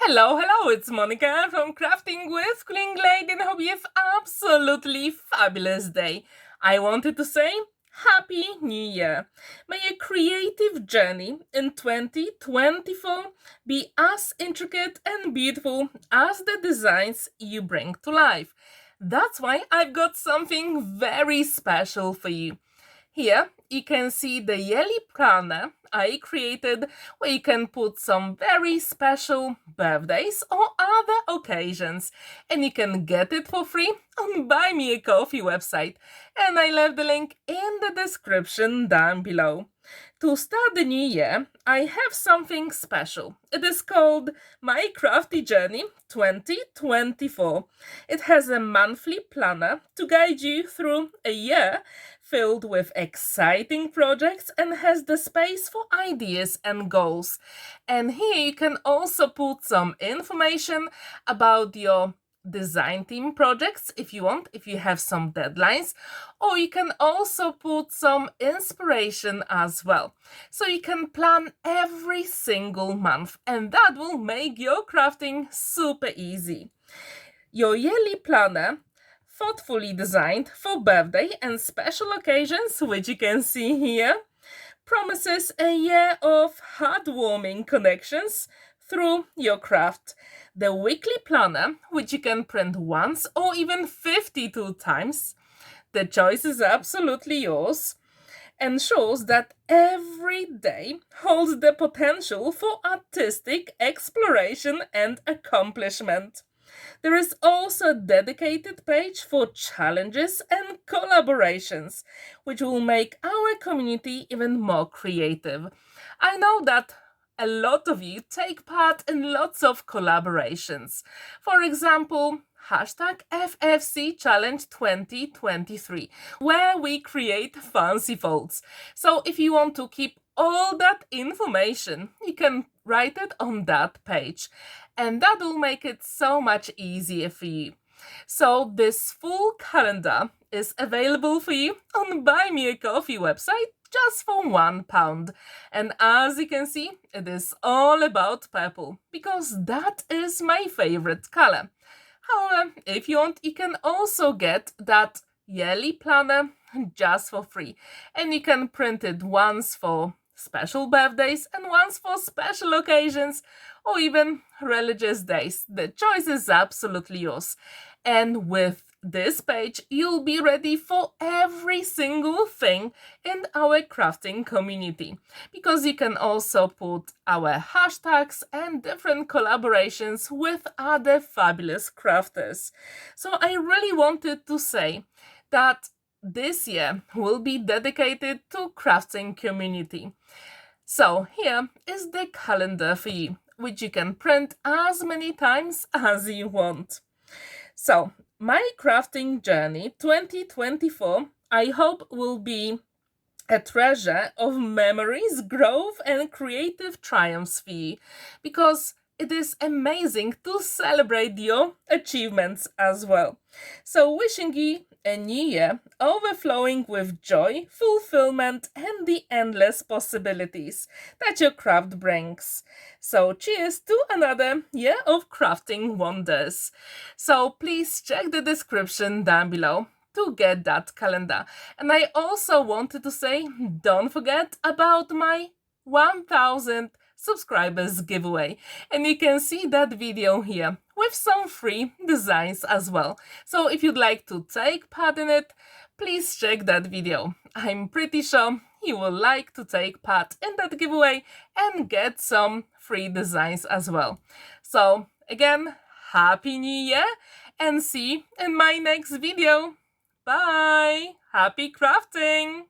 Hello, it's Monica from Crafting with Quilling. And I hope you have absolutely fabulous day. I wanted to say Happy New Year. May your creative journey in 2024 be as intricate and beautiful as the designs you bring to life. That's why I've got something very special for you. Here you can see the yearly planner I created where you can put some very special birthdays or other occasions, and you can get it for free on Buy Me a Coffee website, and I left the link in the description down below. To start the new year, I have something special. It is called My Crafty Journey 2024. It has a monthly planner to guide you through a year filled with exciting projects and has the space for ideas and goals. And here you can also put some information about your design team projects if you want, if you have some deadlines, or you can also put some inspiration as well. So you can plan every single month, and that will make your crafting super easy. Your yearly planner, thoughtfully designed for birthday and special occasions, which you can see here, promises a year of heartwarming connections through your craft. The weekly planner, which you can print once or even 52 times, the choice is absolutely yours, ensures that every day holds the potential for artistic exploration and accomplishment. There is also a dedicated page for challenges and collaborations, which will make our community even more creative. I know that a lot of you take part in lots of collaborations. For example, hashtag FFC Challenge 2023, where we create fancy folds. So if you want to keep all that information, you can write it on that page, and that will make it so much easier for you. So this full calendar is available for you on Buy Me a Coffee website just for £1. And as you can see, it is all about purple because that is my favorite color. However, if you want, you can also get that yearly planner just for free, and you can print it once for special birthdays and once for special occasions or even religious days. The choice is absolutely yours. And with this page, you'll be ready for every single thing in our crafting community, because you can also put our hashtags and different collaborations with other fabulous crafters. So I really wanted to say that this year will be dedicated to crafting community. So here is the calendar for you, which you can print as many times as you want. So my crafting journey 2024, I hope, will be a treasure of memories, growth, and creative triumphs for you, because it is amazing to celebrate your achievements as well. So wishing you a new year overflowing with joy, fulfillment, and the endless possibilities that your craft brings. So cheers to another year of crafting wonders. So please check the description down below to get that calendar. And I also wanted to say, don't forget about my 1000 subscribers giveaway, and you can see that video here with some free designs as well. So if you'd like to take part in it, please check that video. I'm pretty sure you will like to take part in that giveaway and get some free designs as well. So again, Happy New Year, and see you in my next video. Bye! Happy crafting!